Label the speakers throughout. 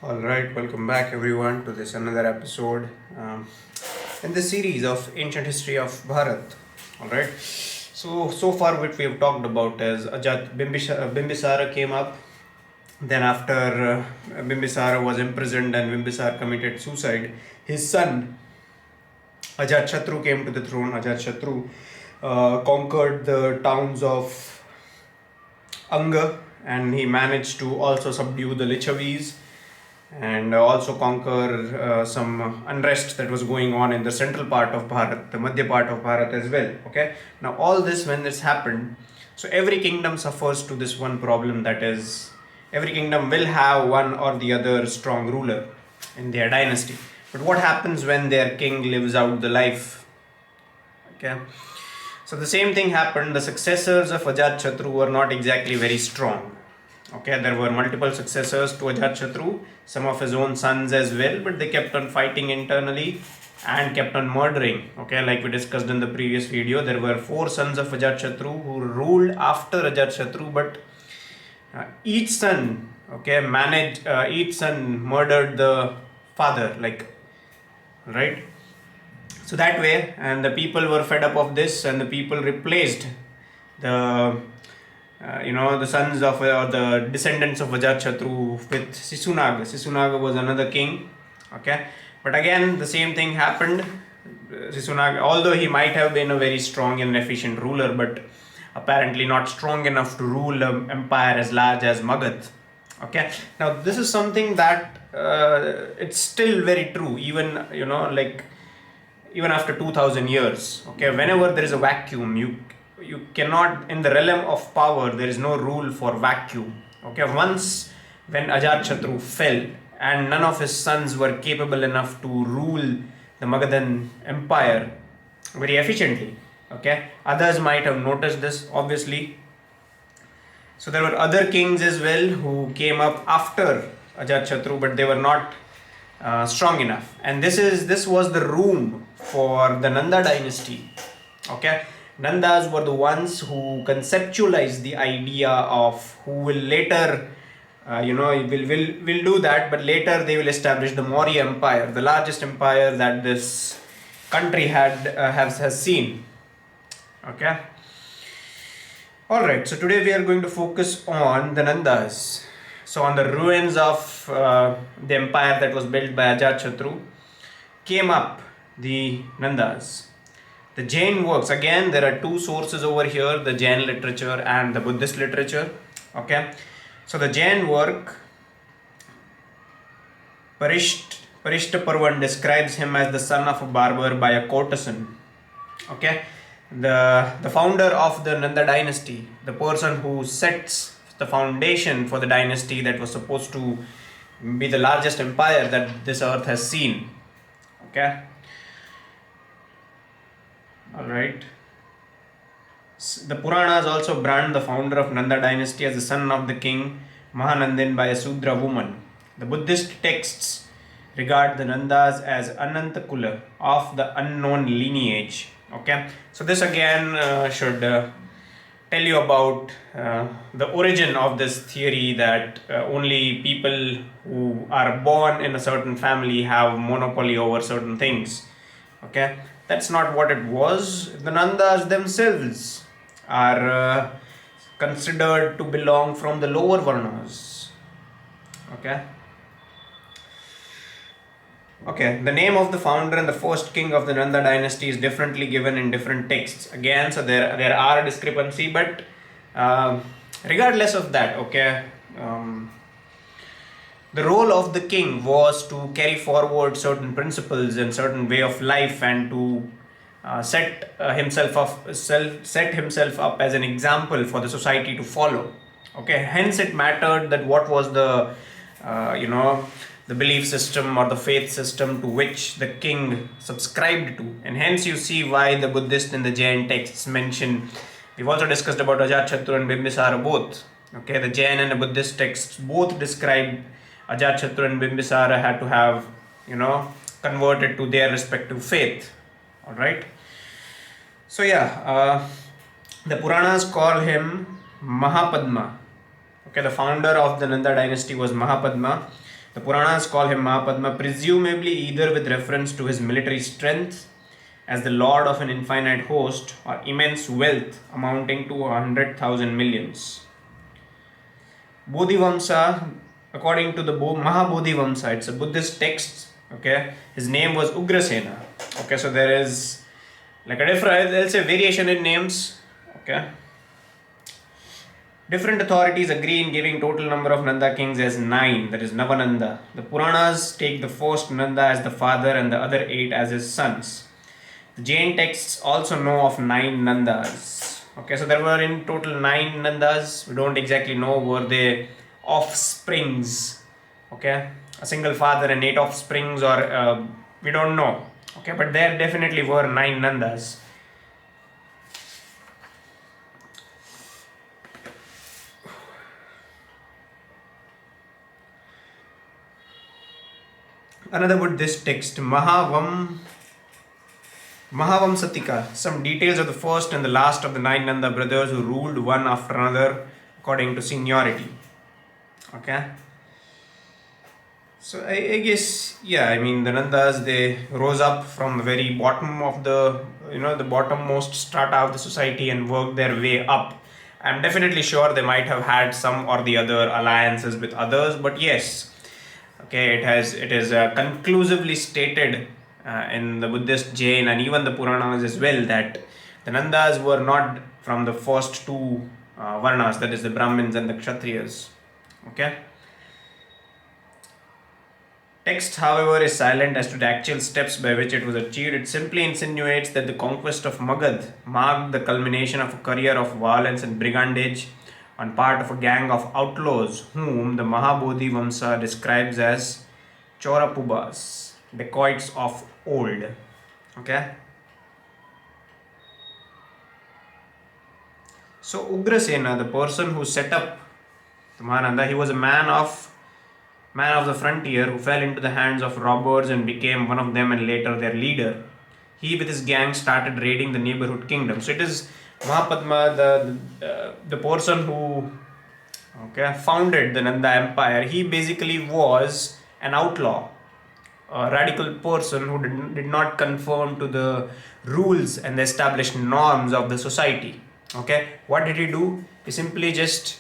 Speaker 1: All right, welcome back everyone to this another episode in the series of ancient history of Bharat. All right, so far what we have talked about is Bimbisara came up. Then after Bimbisara was imprisoned and Bimbisara committed suicide, his son Ajat came to the throne. Ajat conquered the towns of Anga, and he managed to also subdue the Lichavis and also conquer some unrest that was going on in the central part of Bharat, the Madhya part of Bharat as well. Okay, now all this when this happened, so every kingdom suffers to this one problem, that is, every kingdom will have one or the other strong ruler in their dynasty. But what happens when their king lives out the life? Okay, so the same thing happened. The successors of Ajat were not exactly very strong. Okay, there were multiple successors to Ajat, some of his own sons as well, but they kept on fighting internally and kept on murdering. Okay, like we discussed in the previous video, there were 4 sons of Ajat who ruled after Ajat, but each son, each son murdered the father, like, right? So that way, and the people were fed up of this, and the people replaced the the sons of or the descendants of Ajat with Sisunaga. Sisunaga was another king. Okay, but again the same thing happened. Sisunaga, although he might have been a very strong and efficient ruler, but apparently not strong enough to rule an empire as large as Magadh. Okay, now this is something that it's still very true, even even after 2000 years. Okay, whenever there is a vacuum, you cannot, in the realm of power, there is no rule for vacuum. Okay, once when Ajat fell and none of his sons were capable enough to rule the Magadhan empire very efficiently. Okay, others might have noticed this, obviously. So there were other kings as well who came up after Ajat, but they were not strong enough, and this was the room for the Nanda dynasty. Okay, Nandas were the ones who conceptualized the idea of who will later, will do that, but later they will establish the Maurya Empire, the largest empire that this country has seen. Okay. All right. So today we are going to focus on the Nandas. So on the ruins of the empire that was built by Ajat came up the Nandas. The Jain works, again there are 2 sources over here, the Jain literature and the Buddhist literature. Okay, so the Jain work, Parishta Parvan, describes him as the son of a barber by a courtesan. Okay, the founder of the Nanda dynasty, the person who sets the foundation for the dynasty that was supposed to be the largest empire that this earth has seen. Okay, all right. The Puranas also brand the founder of Nanda dynasty as the son of the king Mahanandin by a Sudra woman. The Buddhist texts regard the Nandas as Anantakula, of the unknown lineage. Okay, so this again should tell you about the origin of this theory that only people who are born in a certain family have monopoly over certain things. Okay, that's not what it was. The Nandas themselves are considered to belong from the lower Varnas. Okay, the name of the founder and the first king of the Nanda dynasty is differently given in different texts. Again, so there are a discrepancy, but regardless of that, okay, the role of the king was to carry forward certain principles and certain way of life, and to set himself up as an example for the society to follow. Okay, hence it mattered that what was the the belief system or the faith system to which the king subscribed to, and hence you see why the Buddhist and the Jain texts mention. We've also discussed about Ajat and Bimbisara both. Okay, the Jain and the Buddhist texts both describe Ajat and Bimbisara had to have converted to their respective faith. All right. So yeah, the Puranas call him Mahapadma. Okay, the founder of the Nanda dynasty was Mahapadma. The Puranas call him Mahapadma, presumably either with reference to his military strength as the lord of an infinite host or immense wealth amounting to 100,000 millions. Bodhivamsa, according to the Mahabodhivamsa, it's a Buddhist text. Okay, his name was Ugrasena. Okay, so there is like a different, they'll say variation in names. Okay, different authorities agree in giving total number of Nanda kings as 9, that is Navananda. The Puranas take the first Nanda as the father and the other 8 as his sons. The Jain texts also know of 9 Nandas. Okay, so there were in total 9 Nandas. We don't exactly know were they offsprings. Okay, a single father and 8 offsprings, or we don't know. Okay, but there definitely were 9 Nandas. Another Buddhist text, Mahavamsatika, some details of the first and the last of the 9 Nanda brothers who ruled one after another according to seniority. Okay. So I guess, yeah, I mean the Nandas, they rose up from the very bottom of the, the bottommost strata of the society and worked their way up. I'm definitely sure they might have had some or the other alliances with others, but yes, okay, it is conclusively stated in the Buddhist, Jain, and even the Puranas as well that the Nandas were not from the first 2 Varnas, that is the Brahmins and the Kshatriyas. Okay. Text, however, is silent as to the actual steps by which it was achieved. It simply insinuates that the conquest of Magad marked the culmination of a career of violence and brigandage on part of a gang of outlaws whom the Mahabodhi Vamsa describes as Chorapubas, dacoits of old. Okay. So Ugrasena, the person who set up the Mahananda, he was a man of the frontier who fell into the hands of robbers and became one of them and later their leader. He with his gang started raiding the neighborhood kingdoms. So it is Mahapadma, the person who founded the Nanda Empire. He basically was an outlaw, a radical person who did not conform to the rules and the established norms of the society. Okay, what did he do? He simply just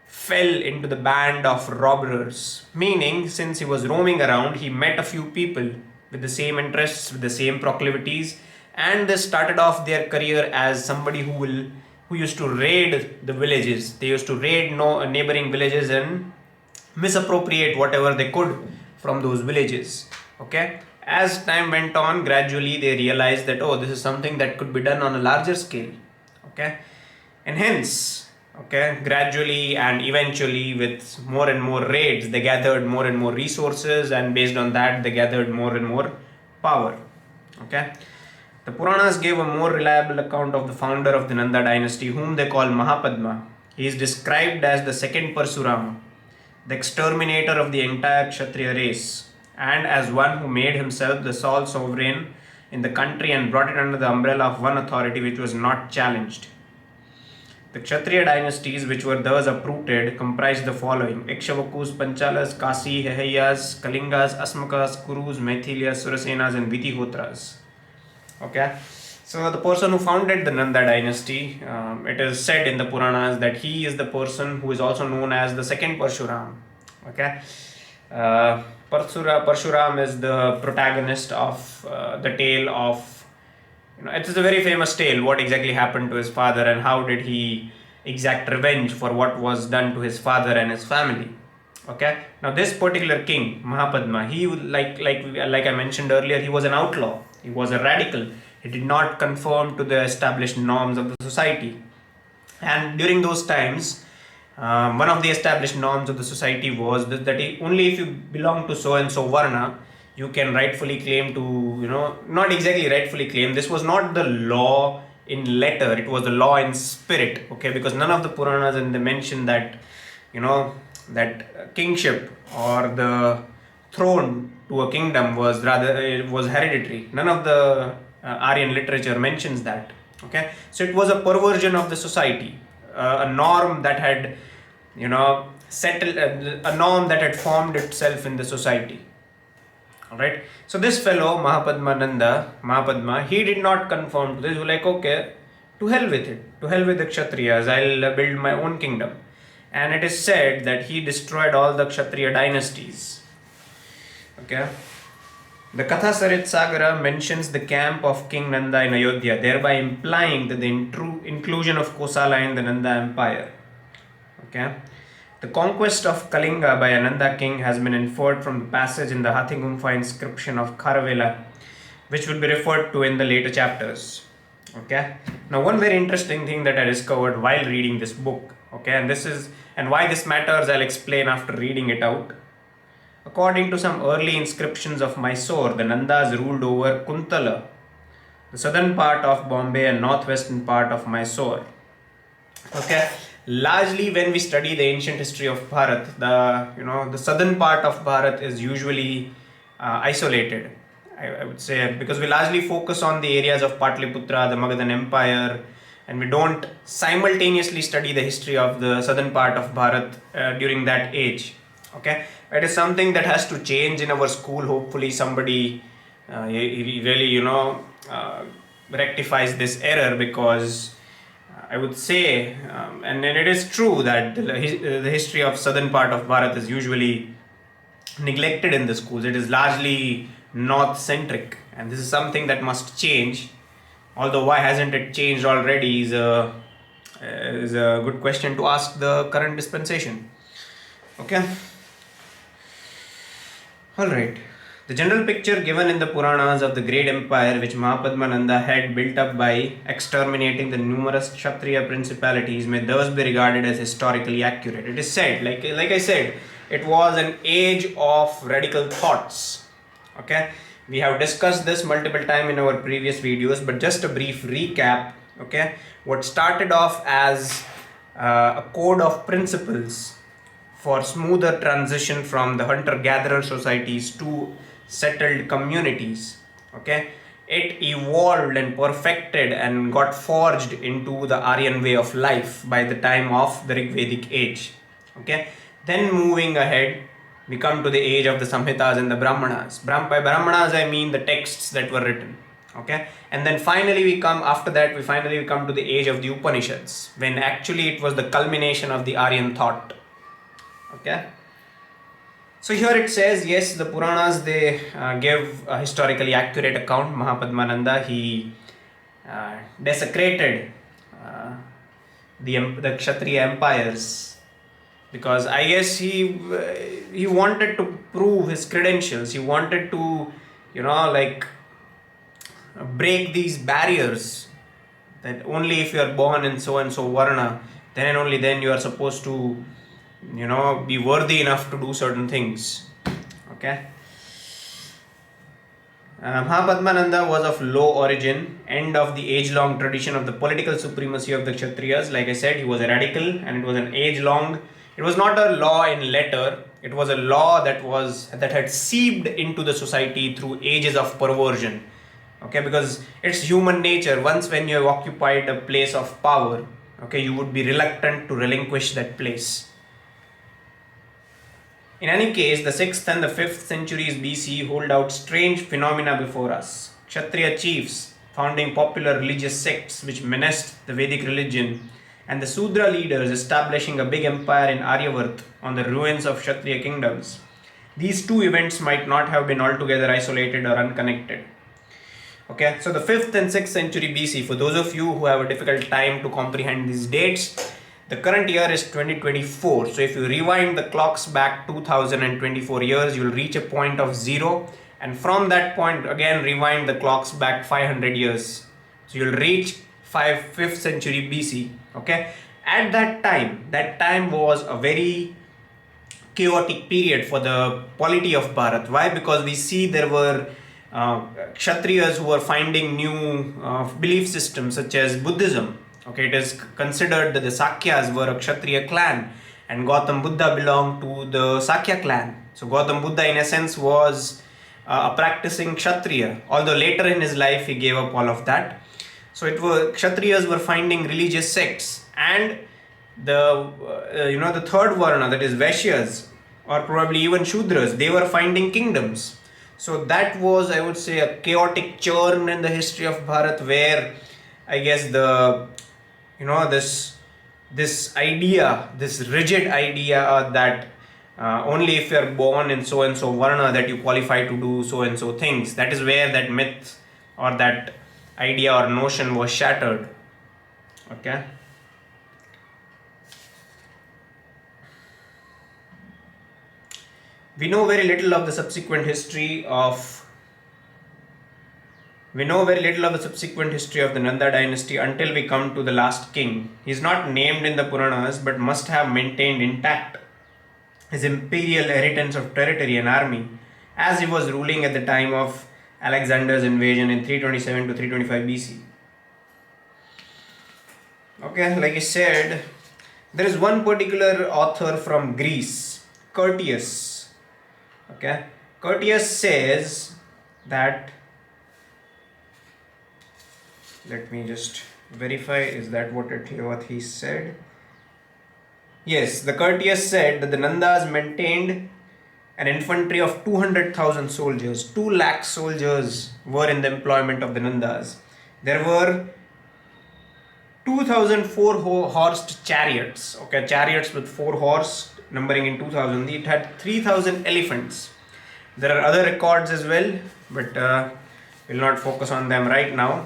Speaker 1: fell into the band of robbers, meaning since he was roaming around, he met a few people with the same interests, with the same proclivities, and they started off their career as somebody who used to raid the villages. They used to raid neighboring villages and misappropriate whatever they could from those villages. Okay, as time went on, gradually they realized that, oh, this is something that could be done on a larger scale. Okay, and hence, gradually and eventually with more and more raids, they gathered more and more resources, and based on that they gathered more and more power. Okay, the Puranas gave a more reliable account of the founder of the Nanda dynasty, whom they call Mahapadma. He is described as the second Parsurama, the exterminator of the entire Kshatriya race, and as one who made himself the sole sovereign in the country and brought it under the umbrella of one authority which was not challenged. The Kshatriya dynasties, which were thus uprooted, comprised the following: Ikshvakus, Panchalas, Kasi, Hehayas, Kalingas, Asmakas, Kurus, Maithilias, Surasenas, and Vitihotras. Okay, so the person who founded the Nanda dynasty, it is said in the Puranas that he is the person who is also known as the second Parshuram. Okay, Parshuram is the protagonist of the tale of. It is a very famous tale, what exactly happened to his father and how did he exact revenge for what was done to his father and his family. Okay, now this particular king, Mahapadma, he, like I mentioned earlier, he was an outlaw, he was a radical, he did not conform to the established norms of the society. And during those times, one of the established norms of the society was that only if you belong to so and so Varna, you can rightfully claim to, not exactly rightfully claim. This was not the law in letter, it was the law in spirit. Okay, because none of the Puranas and they mention that, that kingship or the throne to a kingdom was hereditary. None of the Aryan literature mentions that. Okay, so it was a perversion of the society, a norm that had, settled a norm that had formed itself in the society. All right. So this fellow Mahapadma, he did not conform to this. He was like, okay, to hell with it, to hell with the Kshatriyas. I'll build my own kingdom. And it is said that he destroyed all the Kshatriya dynasties. Okay. The Katha Sarit Sagara mentions the camp of King Nanda in Ayodhya, thereby implying that the inclusion of Kosala in the Nanda Empire. Okay. The conquest of Kalinga by a Nanda king has been inferred from the passage in the Hathigumpha inscription of Kharavela, which will be referred to in the later chapters. Okay. Now, one very interesting thing that I discovered while reading this book, okay, and why this matters, I'll explain after reading it out. According to some early inscriptions of Mysore, the Nandas ruled over Kuntala, the southern part of Bombay and northwestern part of Mysore. Okay, largely when we study the ancient history of Bharat, the southern part of Bharat is usually isolated. I would say, because we largely focus on the areas of Patliputra, the Magadhan Empire, and we don't simultaneously study the history of the southern part of Bharat during that age. Okay, it is something that has to change in our school. Hopefully somebody really rectifies this error, because I would say and it is true that the history of southern part of Bharat is usually neglected in the schools. It is largely north centric, and this is something that must change. Although why hasn't it changed already is a good question to ask the current dispensation. Okay. Alright. The general picture given in the Puranas of the great empire which Mahapadmananda had built up by exterminating the numerous Kshatriya principalities may thus be regarded as historically accurate. It is said, like I said, it was an age of radical thoughts. Okay. We have discussed this multiple times in our previous videos, but just a brief recap. Okay. What started off as a code of principles for smoother transition from the hunter-gatherer societies to settled communities. Okay, it evolved and perfected and got forged into the Aryan way of life by the time of the Rigvedic age. Okay, then moving ahead, we come to the age of the Samhitas and the Brahmanas. By Brahmanas, I mean the texts that were written. Okay, and then finally we come to the age of the Upanishads, when actually it was the culmination of the Aryan thought. Okay, so here it says, yes, the Puranas, they give a historically accurate account. Mahapadmananda, he desecrated the Kshatriya empires, because I guess he wanted to prove his credentials. He wanted to break these barriers, that only if you are born in so and so varna, then and only then you are supposed to be worthy enough to do certain things. Okay. Mahapadmananda was of low origin, end of the age-long tradition of the political supremacy of the Kshatriyas. Like I said, he was a radical, and it was an age-long. It was not a law in letter. It was a law that had seeped into the society through ages of perversion. Okay, because it's human nature. Once when you have occupied a place of power, okay, you would be reluctant to relinquish that place. In any case, the 6th and the 5th centuries BC hold out strange phenomena before us. Kshatriya chiefs founding popular religious sects which menaced the Vedic religion, and the Sudra leaders establishing a big empire in Aryavarth on the ruins of Kshatriya kingdoms. These two events might not have been altogether isolated or unconnected. Okay, so the 5th and 6th century BC, for those of you who have a difficult time to comprehend these dates, the current year is 2024. So if you rewind the clocks back 2024 years, you will reach a point of 0. And from that point, again, rewind the clocks back 500 years. So you'll reach 5th century BC. Okay. At that time was a very chaotic period for the polity of Bharat. Why? Because we see there were Kshatriyas who were finding new belief systems such as Buddhism. Okay, it is considered that the Sakyas were a Kshatriya clan, and Gautam Buddha belonged to the Sakya clan. So Gautam Buddha in essence was a practicing Kshatriya, although later in his life he gave up all of that. So Kshatriyas were finding religious sects, and the third varna, that is Vaishyas, or probably even Shudras, they were finding kingdoms. So that was, I would say, a chaotic churn in the history of Bharat, where I guess this idea, this rigid idea that only if you are born in so and so varna that you qualify to do so and so things. That is where that myth or that idea or notion was shattered. Okay. We know very little of the subsequent history of the Nanda dynasty until we come to the last king. He is not named in the Puranas but must have maintained intact his imperial inheritance of territory and army as he was ruling at the time of Alexander's invasion in 327 to 325 BC. Okay, like I said, there is one particular author from Greece, Curtius. Okay, Curtius says that, let me just verify, is that what he said? Yes, the Curtius said that the Nandas maintained an infantry of 200,000 soldiers. 2 lakh soldiers were in the employment of the Nandas. There were 2,004 horsed chariots. Okay, chariots with 4 horse, numbering in 2,000. It had 3,000 elephants. There are other records as well, but we'll not focus on them right now.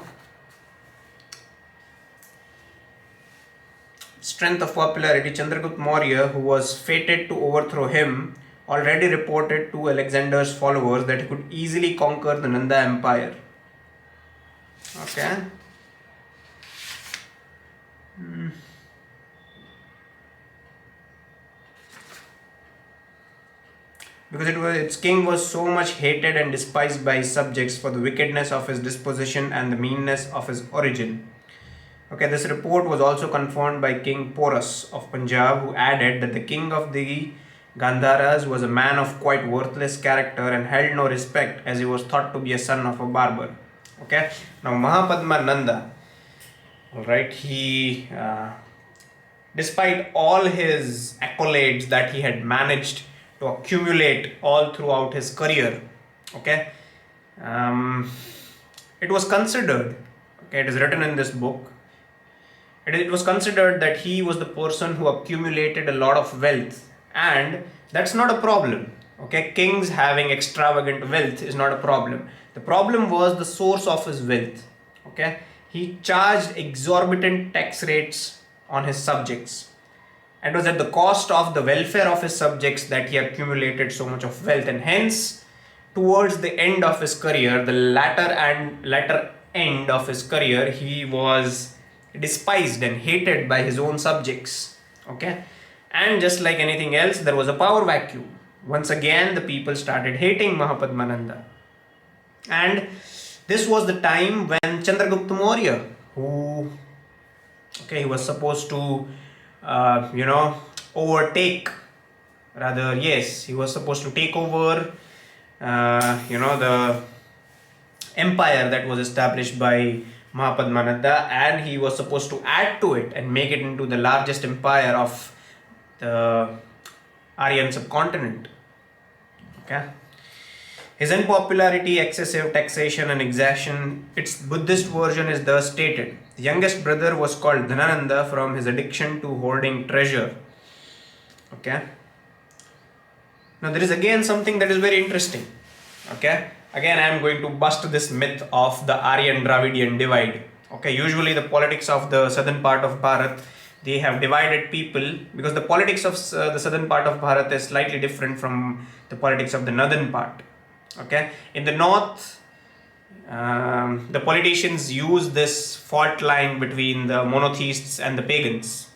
Speaker 1: Strength of popularity, Chandragupta Maurya, who was fated to overthrow him, already reported to Alexander's followers that he could easily conquer the Nanda Empire. Okay. Because its king was so much hated and despised by his subjects for the wickedness of his disposition and the meanness of his origin. Okay, this report was also confirmed by King Porus of Punjab, who added that the king of the Gandharas was a man of quite worthless character and held no respect, as he was thought to be a son of a barber. Okay, now Mahapadma Nanda, alright, he, despite all his accolades that he had managed to accumulate all throughout his career, okay, it was considered, okay, it is written in this book, it was considered that he was the person who accumulated a lot of wealth, and that's not a problem. Okay, kings having extravagant wealth is not a problem. The problem was the source of his wealth. Okay, he charged exorbitant tax rates on his subjects. It was at the cost of the welfare of his subjects that he accumulated so much of wealth, and hence towards the end of his career, the latter end of his career, he was despised and hated by his own subjects. Okay, and just like anything else, there was a power vacuum. Once again, the people started hating Mahapadmananda, and this was the time when Chandragupta Maurya, who, okay, he was supposed to overtake, rather, yes, he was supposed to take over the empire that was established by Mahapadmananda, and he was supposed to add to it and make it into the largest empire of the Aryan subcontinent. Okay. His unpopularity, excessive taxation and exaction, its Buddhist version is thus stated. The youngest brother was called Dhanananda from his addiction to hoarding treasure. Okay. Now there is again something that is very interesting. Okay. Again, I am going to bust this myth of the Aryan-Dravidian divide. Okay, usually the politics of the southern part of Bharat, they have divided people, because the politics of the southern part of Bharat is slightly different from the politics of the northern part. Okay, in the north, the politicians use this fault line between the monotheists and the pagans.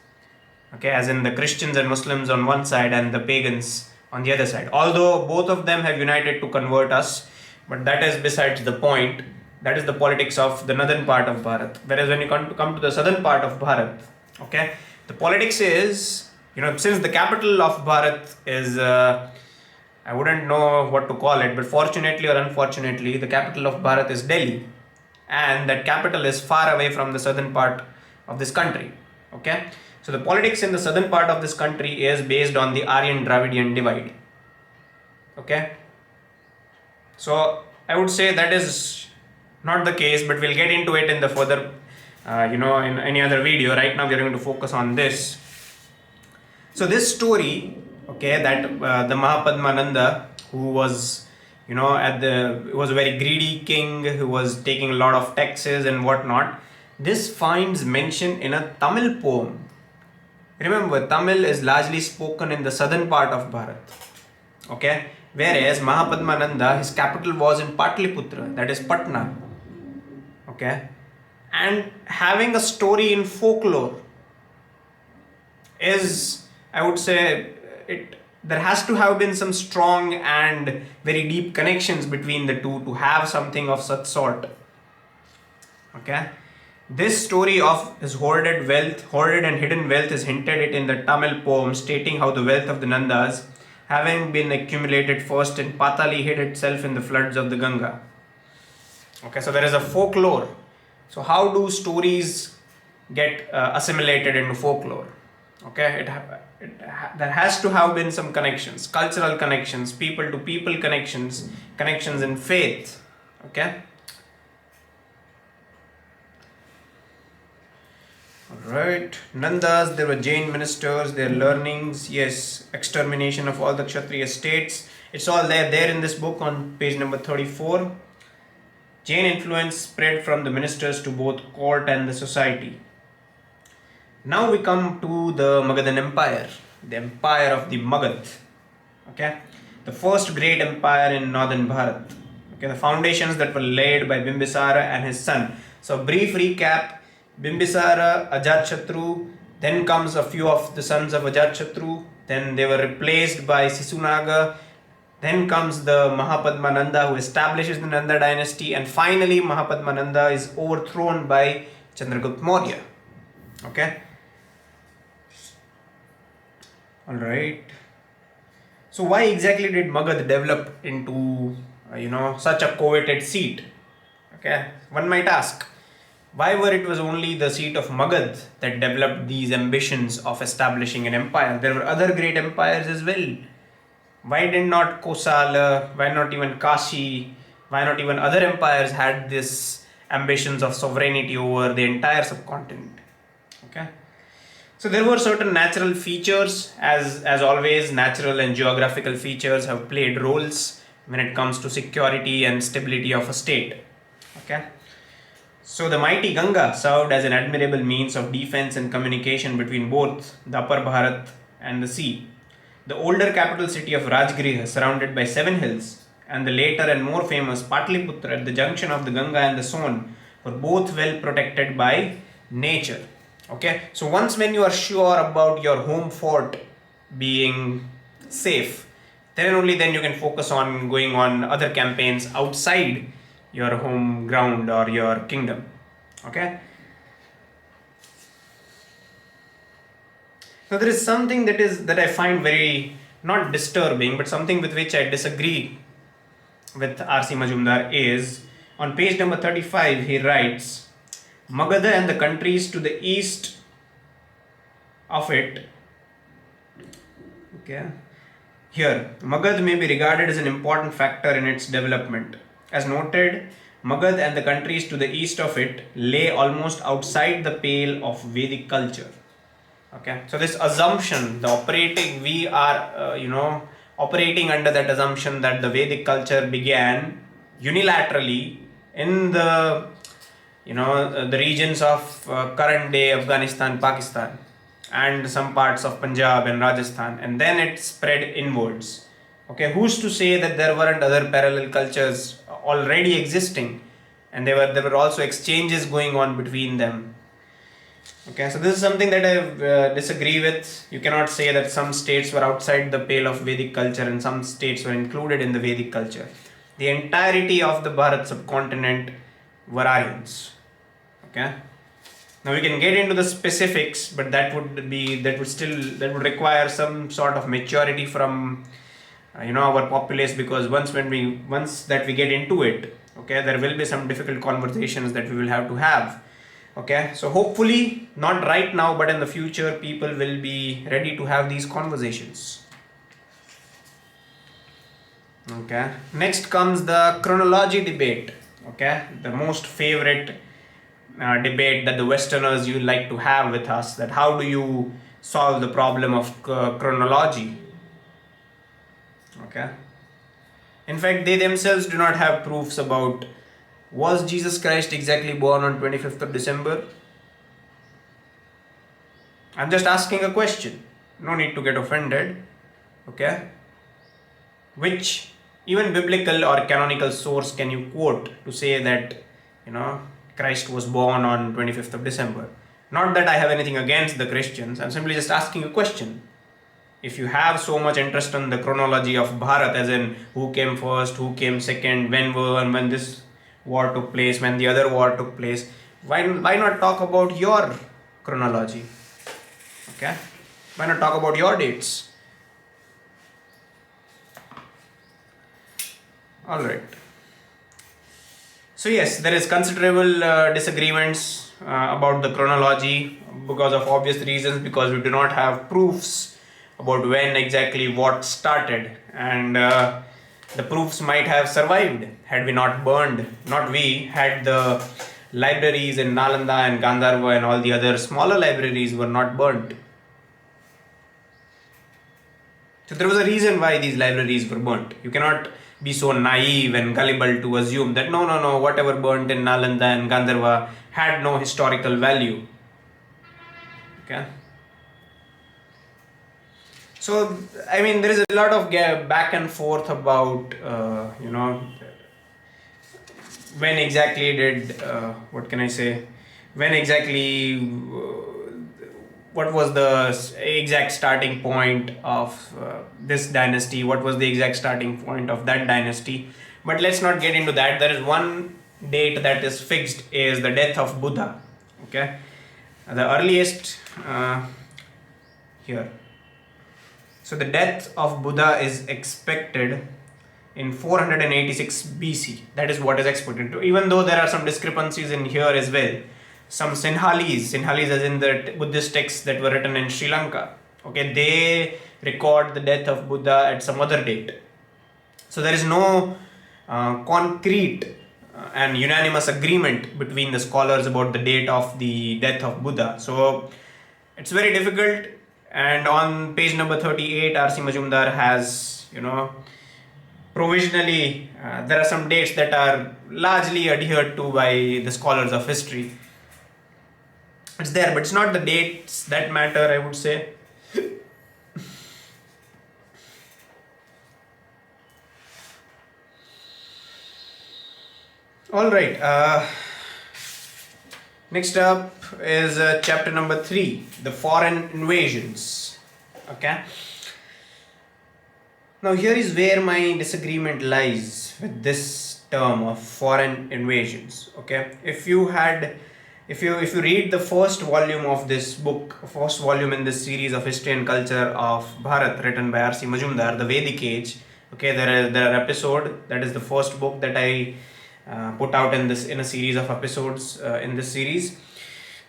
Speaker 1: Okay, as in the Christians and Muslims on one side and the pagans on the other side. Although both of them have united to convert us, but that is besides the point. That is the politics of the northern part of Bharat. Whereas when you come to the southern part of Bharat, okay, the politics is, since the capital of Bharat is, I wouldn't know what to call it, but fortunately or unfortunately, the capital of Bharat is Delhi. And that capital is far away from the southern part of this country. Okay, so the politics in the southern part of this country is based on the Aryan Dravidian divide. Okay, so I would say that is not the case, but we'll get into it in the further, in any other video. Right now, we are going to focus on this. So this story, okay, that the Mahapadmananda, who was, was a very greedy king who was taking a lot of taxes and whatnot. This finds mention in a Tamil poem. Remember, Tamil is largely spoken in the southern part of Bharat. Okay, whereas Mahapadmananda, his capital was in Patliputra, that is Patna. Okay, and having a story in folklore is, I would say, there has to have been some strong and very deep connections between the two to have something of such sort. Okay, this story of his hoarded and hidden wealth is hinted at in the Tamil poem, stating how the wealth of the Nandas, having been accumulated first in Patali, hid itself in the floods of the Ganga. Okay, so there is a folklore. So how do stories get assimilated into folklore? Okay, there has to have been some connections, cultural connections, people to people connections in faith. Okay. Alright, Nandas, there were Jain ministers, their learnings, yes, extermination of all the Kshatriya states. It's all there in this book on page number 34. Jain influence spread from the ministers to both court and the society. Now we come to the Magadhan Empire, the empire of the Magad. Okay, the first great empire in northern Bharat. Okay, the foundations that were laid by Bimbisara and his son. So, brief recap: Bimbisara, Ajatshotru, then comes a few of the sons of Ajatshotru, then they were replaced by Sisunaga, then comes the Mahapadmananda who establishes the Nanda dynasty, and finally Mahapadmananda is overthrown by Chandragupta Maurya. Okay. Alright. So why exactly did Magad develop into, such a coveted seat? Okay. One might ask, why were it was only the seat of Magad that developed these ambitions of establishing an empire? There were other great empires as well. Why did not Kosala, why not even Kashi, why not even other empires had this ambitions of sovereignty over the entire subcontinent? Okay. So there were certain natural features, as always, natural and geographical features have played roles when it comes to security and stability of a state. Okay. So the mighty Ganga served as an admirable means of defense and communication between both the upper Bharat and the sea. The older capital city of Rajgriha, surrounded by 7 hills, and the later and more famous Patliputra at the junction of the Ganga and the Son were both well protected by nature. Okay, so once when you are sure about your home fort being safe, then only then you can focus on going on other campaigns outside your home ground or your kingdom. Okay. Now there is something that I find very not disturbing, but something with which I disagree with RC Majumdar is on page number 35 he writes, Magadha and the countries to the east of it. Okay. Here, Magad may be regarded as an important factor in its development. As noted, Magad and the countries to the east of it lay almost outside the pale of Vedic culture. Okay. So this assumption, we are, operating under that assumption that the Vedic culture began unilaterally in the the regions of current day Afghanistan, Pakistan, and some parts of Punjab and Rajasthan, and then it spread inwards. Okay, who's to say that there weren't other parallel cultures already existing, and there were also exchanges going on between them. Okay, so this is something that I disagree with. You cannot say that some states were outside the pale of Vedic culture and some states were included in the Vedic culture. The entirety of the Bharat subcontinent were Aryans. Okay. Now we can get into the specifics, but that would require some sort of maturity from our populace, because once that we get into it, okay, there will be some difficult conversations that we will have to have. Okay, so hopefully not right now, but in the future people will be ready to have these conversations. Okay, next comes the chronology debate. Okay, the most favorite debate that the Westerners you like to have with us, that how do you solve the problem of chronology. Okay, in fact they themselves do not have proofs about was Jesus Christ exactly born on 25th of December. I'm just asking a question, no need to get offended. Okay, which even biblical or canonical source can you quote to say that Christ was born on 25th of December? Not that I have anything against the Christians, I'm simply just asking a question. If you have so much interest in the chronology of Bharat, as in who came first, who came second, when this war took place, when the other war took place, why not talk about your chronology? Okay, why not talk about your dates? All right. So yes, there is considerable disagreements about the chronology because of obvious reasons, because we do not have proofs about when exactly what started, and the proofs might have survived had we not burned, not we, had the libraries in Nalanda and Gandharva and all the other smaller libraries were not burnt. So there was a reason why these libraries were burnt. You cannot be so naive and gullible to assume that no, whatever burnt in Nalanda and Gandharva had no historical value. Okay. So, I mean, there is a lot of back and forth about, when exactly did, what can I say, when exactly, what was the exact starting point of this dynasty, what was the exact starting point of that dynasty. But let's not get into that. There is one date that is fixed, is the death of Buddha. Okay. The earliest, here. So the death of Buddha is expected in 486 BC. That is what is expected. Even though there are some discrepancies in here as well. Some Sinhalese as in the Buddhist texts that were written in Sri Lanka, okay, they record the death of Buddha at some other date. So there is no concrete and unanimous agreement between the scholars about the date of the death of Buddha. So it's very difficult. And on page number 38, RC Majumdar has, provisionally, there are some dates that are largely adhered to by the scholars of history. It's there, but it's not the dates that matter, I would say. All right. Next up is chapter number 3, the foreign invasions. Okay. Now here is where my disagreement lies with this term of foreign invasions. Okay. If you read the first volume of this book, first volume in this series of history and culture of Bharat, written by RC Majumdar, the Vedic Age. Okay, there are episode, that is the first book that I put out in a series of episodes in this series.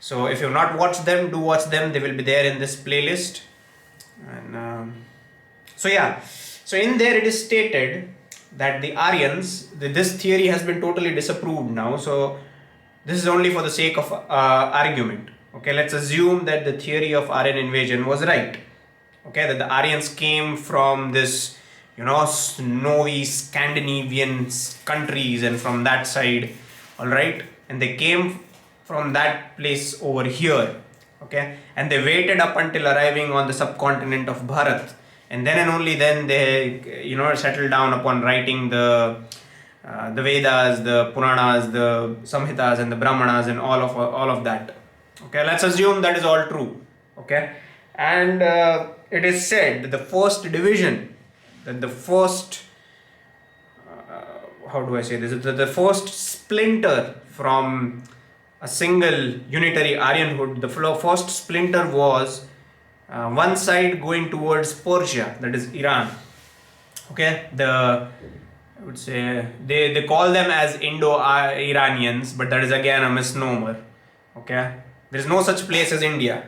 Speaker 1: So if you have not watched them, do watch them. They will be there in this playlist. And so in there it is stated that the Aryans, this theory has been totally disapproved now. So this is only for the sake of argument. Okay, let's assume that the theory of Aryan invasion was right. Okay, that the Aryans came from this, snowy Scandinavian countries and from that side, all right, and they came from that place over here. Okay, and they waited up until arriving on the subcontinent of Bharat, and then and only then they, settled down upon writing the Vedas, the Puranas, the Samhitas, and the Brahmanas, and all of that. Okay, let's assume that is all true. Okay, and it is said that the first division, that the first, how do I say this? The first splinter from a single unitary Aryanhood, the first splinter was one side going towards Persia, that is Iran. Okay, I would say they call them as Indo-Iranians, but that is again a misnomer. Okay, there is no such place as India.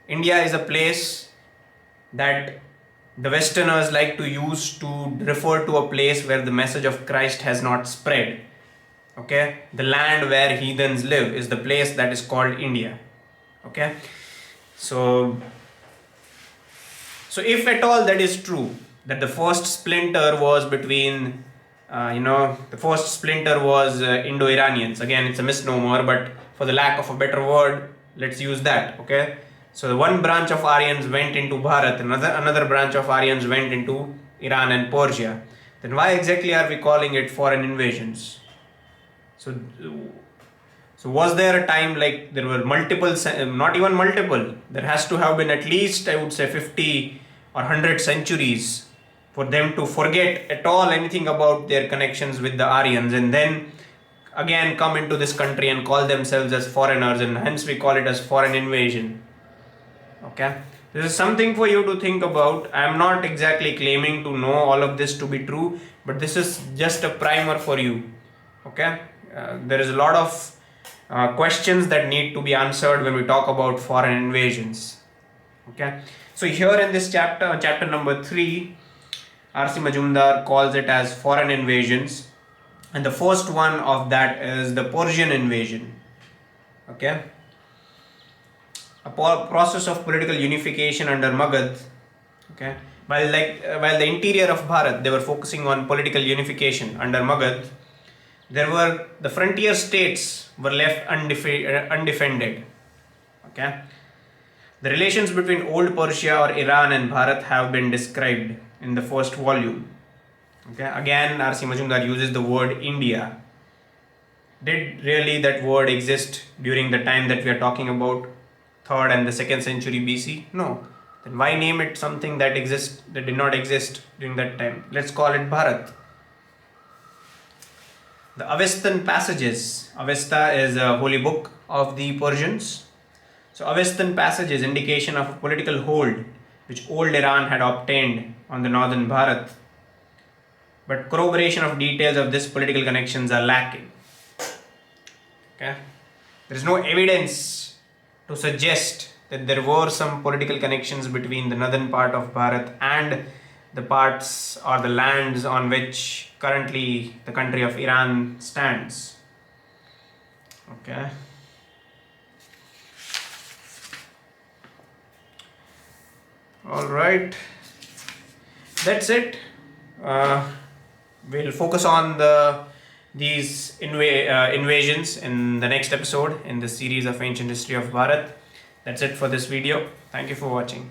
Speaker 1: India is a place that the Westerners like to use to refer to a place where the message of Christ has not spread. Okay, the land where heathens live is the place that is called India. Okay, so if at all that is true, that the first splinter was between the first splinter was Indo-Iranians. Again, it's a misnomer, but for the lack of a better word, let's use that. Okay, so the one branch of Aryans went into Bharat, another branch of Aryans went into Iran and Persia. Then why exactly are we calling it foreign invasions? So, was there a time like there were multiple, not even multiple, there has to have been at least, I would say, 50 or 100 centuries for them to forget at all anything about their connections with the Aryans, and then again come into this country and call themselves as foreigners, and hence we call it as foreign invasion. Okay, this is something for you to think about. I am not exactly claiming to know all of this to be true, but this is just a primer for you. Okay, there is a lot of questions that need to be answered when we talk about foreign invasions. Okay, so here in this chapter number 3, RC Majumdar calls it as foreign invasions, and the first one of that is the Persian invasion. Okay, a process of political unification under Magad. Okay, while the interior of Bharat, they were focusing on political unification under Magad, the frontier states were left undefended. Okay, the relations between old Persia or Iran and Bharat have been described in the first volume. Okay, again RC Majumdar uses the word India. Did really that word exist during the time that we are talking about, 3rd and the 2nd century BC? No. Then why name it something that did not exist during that time? Let's call it Bharat. The Avestan passages. Avesta is a holy book of the Persians. So Avestan passages, indication of a political hold which old Iran had obtained on the northern Bharat. But corroboration of details of this political connections are lacking. Okay, there is no evidence to suggest that there were some political connections between the northern part of Bharat and the parts or the lands on which currently the country of Iran stands. Okay. All right. That's it. We'll focus on these invasions in the next episode in the series of Ancient History of Bharat. That's it for this video. Thank you for watching.